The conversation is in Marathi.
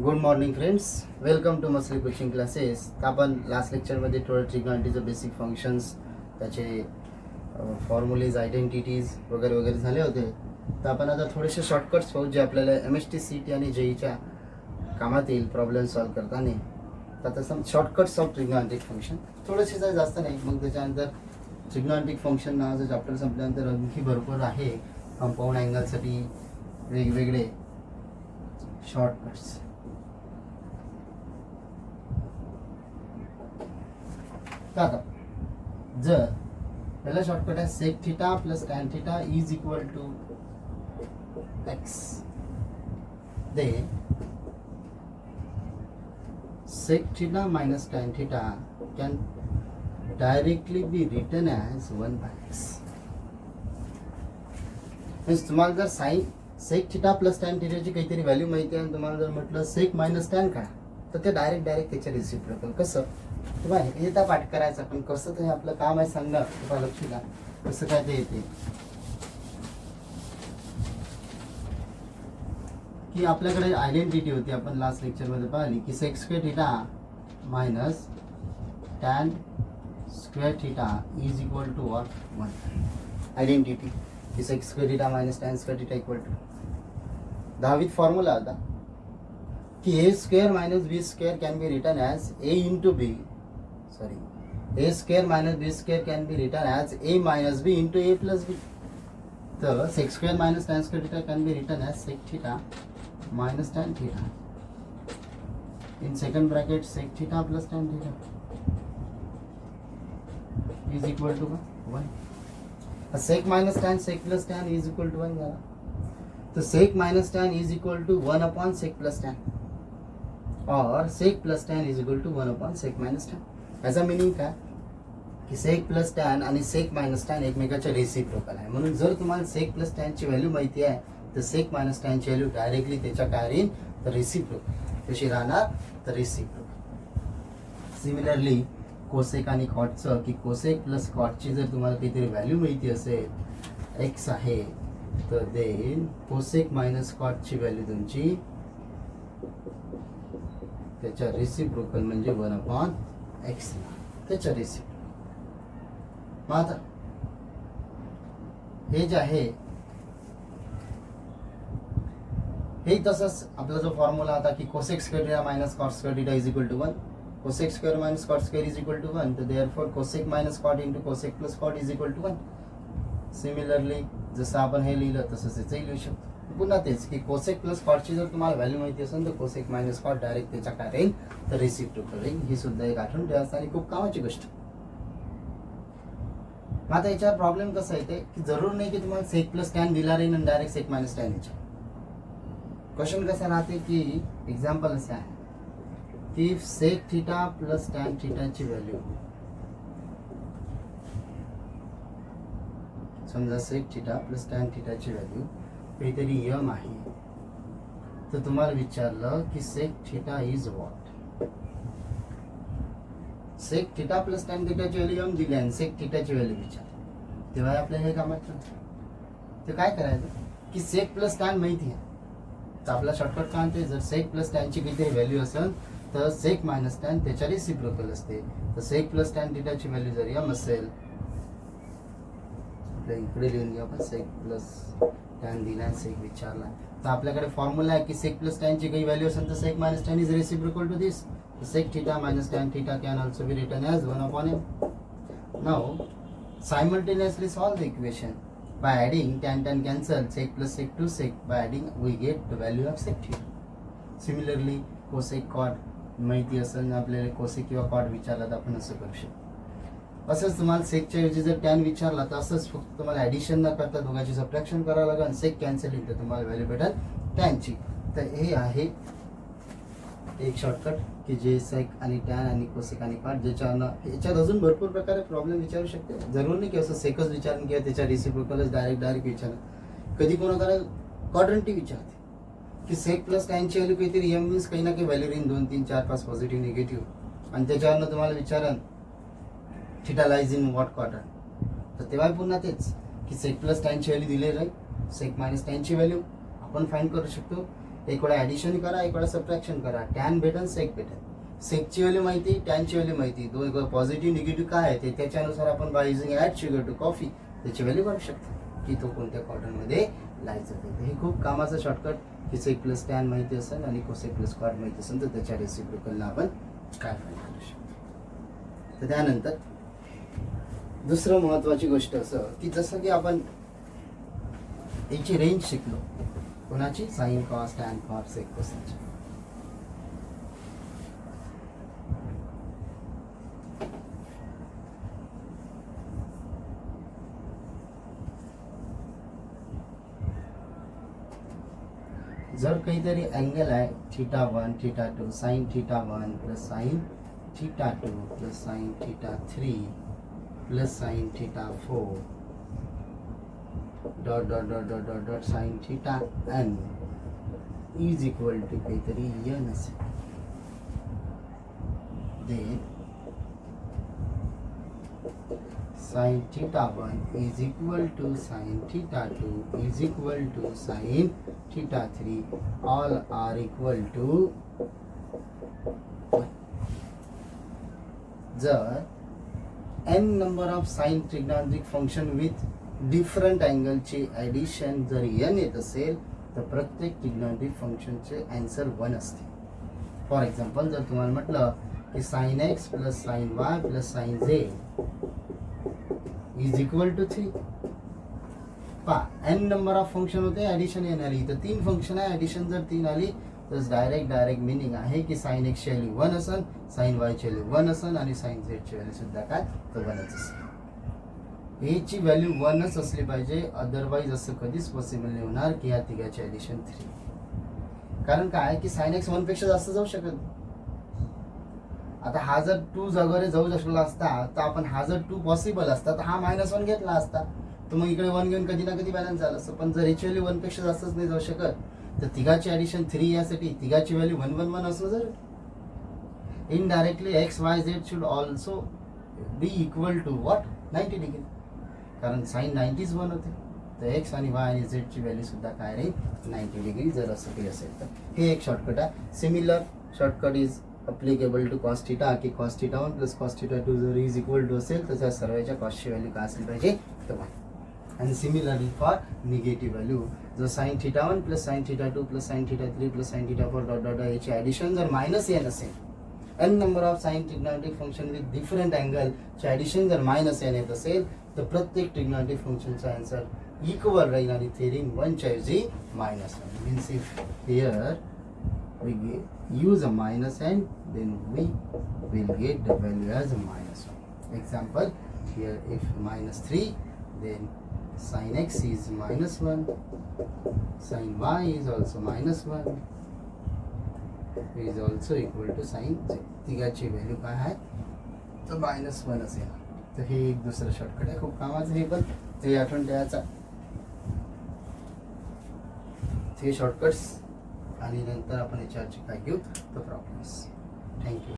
Good morning friends, welcome to मसली कोचिंग क्लासेस. तर आपण लास्ट लेक्चरमध्ये थोडं ट्रिग्नॉमेट्रीचं बेसिक फंक्शन्स, त्याचे फॉर्म्युलेज, आयडेंटिटीज वगैरे वगैरे झाले होते. तर आपण आता थोडेसे शॉर्टकट्स पाहू जे आपल्याला MST CT आणि JEEच्या कामात येईल प्रॉब्लेम सॉल्व करताना. तर आता सम शॉर्टकट्स ऑफ ट्रिग्नॉमेट्रिक फंक्शन थोडेसे जास्त नाही. मग त्याच्यानंतर ट्रिग्नॉमेट्रिक फंक्शन नावाचं चॅप्टर संपल्यानंतर आणखी भरपूर आहे कंपाऊंड अँगलसाठी वेगवेगळे शॉर्टकट्स. आता जर पहिला शॉर्टकट आहे sec theta plus tan theta is equal to X, then sec theta minus tan theta can directly be written as 1/x. Means तुम्हाला जर sine sec theta plus tan थिटाची काहीतरी व्हॅल्यू माहिती आहे आणि तुम्हाला जर म्हटलं सेक मायनस टॅन काय, तर ते डायरेक्ट त्याच्या रिसिप्रोकल. कसं तुम्हाला येता पाठ करायचं, पण कसं ते आपलं काम आहे सांगा, तुम्हाला लक्ष द्या कसं काय ते येते. की आपल्याकडे आयडेंटिटी होती, आपण लास्ट लेक्चरमध्ये पाहिली की sec square theta minus tan square theta is equal to what 1. Identity की sec square theta minus tan square theta equal to 10वीत फॉर्म्युला होता की a square minus b square can be written as a into b, sorry, a square minus b square can be written as a minus b into a plus b. So sec square minus tan square theta can be written as sec theta minus tan theta. In second bracket sec theta plus tan theta is equal to 1. Sec minus tan sec plus tan is equal to 1 झाला. तो sec minus tan is equal to 1 upon sec plus tan, और sec plus tan is equal to 1 upon sec minus tan. याचा मिनिंग काय की sec plus tan आणि sec minus tan एकमेकाच्या रेसिप्रोकल आहे. म्हणून जर तुम्हाला sec plus tan ची व्हॅल्यू माहिती आहे तर sec minus tan ची व्हॅल्यू डायरेक्टली त्याच्या काय राहील तर रेसिप्रोकल. कशी राहणार तर रेसिप्रोकल. सिमिलरली कोसेक आणि कॉटचं की कोसेक प्लस कॉटची जर तुम्हाला काहीतरी व्हॅल्यू माहिती असेल x आहे, तर देन कोसेक मायनस कॉटची व्हॅल्यू तुमची त्याच्या रेसिप्रोकल म्हणजे 1 अपॉन एक्स, त्याच्या रेसिप्रोकल. मग आता हे जे आहे हे तसंच आपला जो फॉर्म्युला होता की cosec square theta minus cot square theta is equal to 1, cosec square minus cot square is equal to 1, तर therefore cosec minus cot into cosec plus cot is equal to 1. Similarly जसं आपण हे लिहिलं तसंच याचंही लिहू शकतो. पुन्हा तेच की कोसेक प्लस कॉटची जर तुम्हाला व्हॅल्यू माहिती असेल तर कोसेक मायनस कॉट डायरेक्ट त्याच्या काय राहील तर रेसिप्रोकल राहील. ही सुद्धा एक आठवण ठेवायचं आणि खूप कामाची गोष्ट. मग आता याच्यावर प्रॉब्लेम कसा येते की जरूर नाही की तुम्हाला सेक प्लस टॅन दिला राहील आणि डायरेक्ट सेक मायनस टॅन याच्या. क्वेश्चन कसा राहते की एक्झाम्पल असं आहे की सेक थिटा प्लस टॅन थिटाची व्हॅल्यू, समजा सेक थिटा प्लस टॅन थिटाची व्हॅल्यू काहीतरी यम आहे, तर तुम्हाला विचारलं की sec theta is what. Sec theta plus tan थिटाची व्हॅल्यू यम दिली आणि सेक थिटाची व्हॅल्यू विचार, तेव्हा आपल्याला हे कामात ते काय करायचं की सेक प्लस टॅन माहिती आहे तर आपला शॉर्टकट काय म्हणते, जर सेक प्लस टॅनची काहीतरी व्हॅल्यू असेल तर सेक मायनस टॅन त्याच्या रेसिप्रोकल असते. तर सेक प्लस टॅन थिटाची व्हॅल्यू जर यम असेल, इकडे लिहून घेऊ आपण सेक प्लस टॅन दिला सेक विचारला, तर आपल्याकडे फॉर्म्युला आहे की सेक प्लस टॅनची काही व्हॅल्यू असेल तर sec minus tan is reciprocal to this. Sec theta minus tan theta can also be written as 1 upon m. Now simultaneously solve the equation by adding tan tan cancel, sec plus sec to sec, by adding we get the value of sec theta. Similarly cosec cot माहिती असेल आपल्याला कोसेक किंवा कॉट विचारला तर आपण असं करू शकतो. असंच तुम्हाला सेकच्या ऐवजी जर टॅन विचारला तर असंच फक्त तुम्हाला ॲडिशन न करता दोघांची सबट्रॅक्शन करावं लागेल आणि सेक कॅन्सलिंग तर तुम्हाला व्हॅल्यू भेटेल टॅनची. तर हे आहे एक शॉर्टकट की जे सेक आणि टॅन आणि कोसेक आणि कॉट, ज्याच्यानं याच्यात अजून भरपूर प्रकारे प्रॉब्लेम विचारू शकते. जरूर नाही की असं सेकच विचारून किंवा त्याच्या रेसिप्रोकलच डायरेक्ट विचारलं. कधी कोणाकडे क्वाड्रंटी विचारते की सेक प्लस टॅनची व्हॅल्यू काहीतरी एम मीन्स काही ना काही व्हॅल्यू राहील 2 3 4 5 पॉझिटिव्ह निगेटिव्ह, आणि त्याच्यावरनं तुम्हाला विचारण theta lies in what quarter, तर तेव्हा पुन्हा तेच की सेक प्लस टॅनची व्हॅल्यू दिली राहील, सेक मायनस टॅनची व्हॅल्यू आपण फाइंड करू शकतो. एक वेळा ॲडिशन करा, एक वेळा सबट्रॅक्शन करा, टॅन भेटेल, सेक भेटेल. सेकची व्हॅल्यू माहिती, टॅनची व्हॅल्यू माहिती, दोन पॉझिटिव्ह निगेटिव्ह काय आहे ते त्याच्यानुसार आपण by using add sugar to coffee त्याची व्हॅल्यू काढू शकतो की तो कोणत्या क्वाड्रंटमध्ये लायचं ते. हे खूप कामाचं शॉर्टकट की सेक प्लस टॅन माहिती असेल आणि कोसेक प्लस कॉट माहिती असेल तर त्याच्या रेसिप्रोकलला आपण काय फाईंड करू शकतो. तर त्यानंतर दुसरं महत्त्वाची गोष्ट असं की जसं की आपण याची रेंज शिकलो, कोणाची, sine cos tan cos sec कोसाची. जर काहीतरी अँगल आहे θ1 θ2 sine θ1 plus sine θ2 plus sine θ3 plus sine θ4 dot dot dot dot dot dot sine θn is equal to काहीतरी n असेल, then sin θ1 is equal to sin θ2 is equal to sin θ3, all are equal to 1. जर n number of sin trigonometric function with different angle चे ॲडिशन जर n येत असेल तर प्रत्येक ट्रिग्नॉमेट्रिक फंक्शनचे आन्सर 1 असते. फॉर एक्झाम्पल जर तुम्हाला म्हटलं की sin x plus sin y plus sin z is equal to 3, n number of function होते, ॲडिशन n आली तर 3 फंक्शन आहे, ॲडिशन जर 3 आली तर डायरेक्ट मिनिंग आहे की साइन x ची व्हॅल्यू 1 असेल, साइन y ची व्हॅल्यू 1 असेल आणि साइन z ची व्हॅल्यू सुद्धा काय तर 1च असेल. a ची व्हॅल्यू 1च असली पाहिजे, अदरवाईज असं कधीच पॉसिबल नाही होणार की या तिघाची ॲडिशन 3. कारण काय की साइन x 1 पेक्षा जास्त जाऊ शकत. आता हा जर 2 वगैरे जाऊ शकला असता तर आपण हा जर 2 पॉसिबल असता तर हा -1 घेतला असता, तर मग इकडे 1 घेऊन कधी ना कधी बॅलन्स झालं असतं. पण जर ॲक्च्युअली 1 पेक्षा जास्तच नाही जाऊ शकत तर तिघाची ॲडिशन 3 यासाठी तिघाची व्हॅल्यू 1 1 1 असणं जर indirectly x y z should also be equal to what 90 degree, कारण साइन 90 1 होते तर एक्स आणि वाय आणि झेड ची व्हॅल्यू सुद्धा काय राहील 90 डिग्री जर असं काही असेल तर. हे एक शॉर्टकट आहे. Similar shortcut is applicable to cos theta की कॉस θ1 प्लस कॉस θ2 जर इज इक्वल टू असेल तर त्या सर्वांच्या कॉस्टची व्हॅल्यू काय असली पाहिजे तर 1. आणि सिमिलरली फॉर निगेटिव्ह व्हॅल्यू जर sine θ1 plus sine θ2 plus sine θ3 plus sine θ4 dot dot याची ॲडिशन जर -n असेल, n number of sine trigonometric function with different angle चे ॲडिशन जर -n येत असेल तर प्रत्येक ट्रिग्नॉमेट्रिक फंक्शनचा आन्सर इक्वल राहील आणि थेरिंग 1 च्या ऐवजी -1 means if here we use a -n then we will get the value as a -1. Example, here if -3 then sin x is -1, sin y is also -1 is also equal to sin z. तिघाची व्हॅल्यू काय आहे तर -1 असेल. तर हे एक दुसरं शॉर्टकट आहे, खूप कामाचं. हे पण ते आठवण ठेवायचा हे शॉर्टकट्स आणि नंतर आपण याच्यावरचे काय घेऊ तर प्रॉब्लेम्स. थँक्यू.